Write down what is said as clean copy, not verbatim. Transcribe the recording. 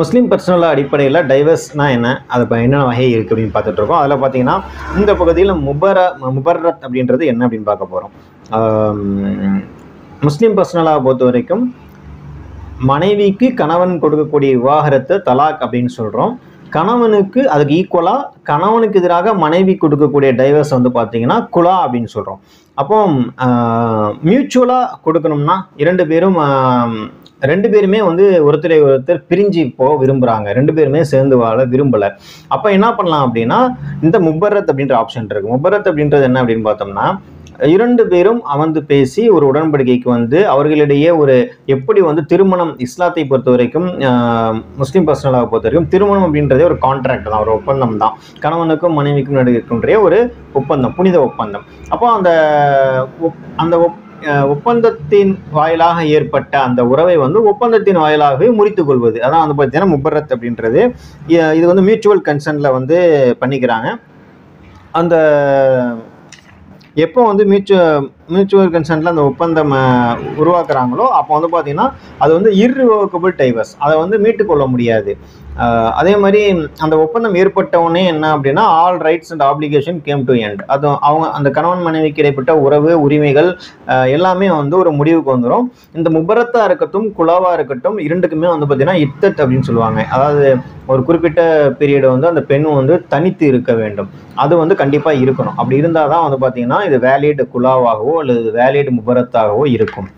முஸ்லீம் personal அடிப்படையில் டைவர்ஸ்னால் என்ன, அது என்னென்ன வகை இருக்குது அப்படின்னு பார்த்துட்டு இருக்கோம். அதில் பார்த்தீங்கன்னா இந்த பகுதியில் முபர்ரத் அப்படின்றது என்ன அப்படின்னு பார்க்க போகிறோம். முஸ்லீம் பர்சனலாக பொறுத்த வரைக்கும் மனைவிக்கு கணவன் கொடுக்கக்கூடிய விவாகரத்தை தலாக் அப்படின்னு சொல்கிறோம். கணவனுக்கு அதுக்கு ஈக்குவலாக கணவனுக்கு எதிராக மனைவி கொடுக்கக்கூடிய டைவர்ஸ் வந்து பார்த்தீங்கன்னா குலா அப்படின்னு சொல்கிறோம். அப்போ மியூச்சுவலாக கொடுக்கணும்னா ரெண்டு பேருமே வந்து ஒருத்தரை ஒருத்தர் பிரிஞ்சு விரும்புகிறாங்க, ரெண்டு பேருமே சேர்ந்து வாழ விரும்பலை. அப்போ என்ன பண்ணலாம் அப்படின்னா இந்த முபர்ரத் அப்படின்ற ஆப்ஷன் இருக்குது. முபர்ரத் அப்படின்றது என்ன அப்படின்னு பார்த்தோம்னா, இரண்டு பேரும் அமர்ந்து பேசி ஒரு உடன்படிக்கைக்கு வந்து அவர்களிடையே எப்படி வந்து திருமணம், இஸ்லாத்தை பொறுத்த வரைக்கும் முஸ்லீம் பர்சனலாக பொறுத்த வரைக்கும் திருமணம் அப்படின்றதே ஒரு கான்ட்ராக்ட் தான், ஒரு ஒப்பந்தம் தான். கணவனுக்கும் மனைவிக்கும் நடுக்கின்ற ஒரு ஒப்பந்தம், புனித ஒப்பந்தம். அப்போ அந்த ஒப்பந்தத்தின் வாயிலாக ஏற்பட்ட அந்த உறவை வந்து ஒப்பந்தத்தின் வாயிலாகவே முறித்துக் கொள்வது, அதான் வந்து பார்த்தீங்கன்னா முபர்ரத் அப்படின்றது. இது வந்து மியூச்சுவல் கன்சென்ட்ல வந்து பண்ணிக்கிறாங்க. அந்த எப்போ வந்து மியூச்சுவல் கன்சென்ட்ல அந்த ஒப்பந்தம் உருவாக்குறாங்களோ அப்போ வந்து பார்த்தீங்கன்னா அது வந்து இர்ரிவோக்கபிள் டைவர்ஸ், அதை வந்து மீட்டுக்கொள்ள முடியாது. அதே மாதிரி அந்த ஒப்பந்தம் ஏற்பட்டவுடனே என்ன அப்படின்னா all rights and application came to end. அது அந்த கணவன் மனைவிக்கு இடைப்பட்ட உறவு, உரிமைகள் எல்லாமே வந்து ஒரு முடிவுக்கு வந்துடும். இந்த முபரத்தா இருக்கட்டும் குலாவா இருக்கட்டும் இரண்டுக்குமே வந்து பார்த்தீங்கன்னா இத்தத் அப்படின்னு சொல்லுவாங்க. அதாவது ஒரு குறிப்பிட்ட பீரியட் வந்து அந்த பெண் வந்து தனித்து இருக்க வேண்டும், அது வந்து கண்டிப்பாக இருக்கணும். அப்படி இருந்தால் தான் வந்து பார்த்தீங்கன்னா இது வேலிட் குலாவாகவோ அல்லது வேலிட் முபரத்தாகவோ இருக்கும்.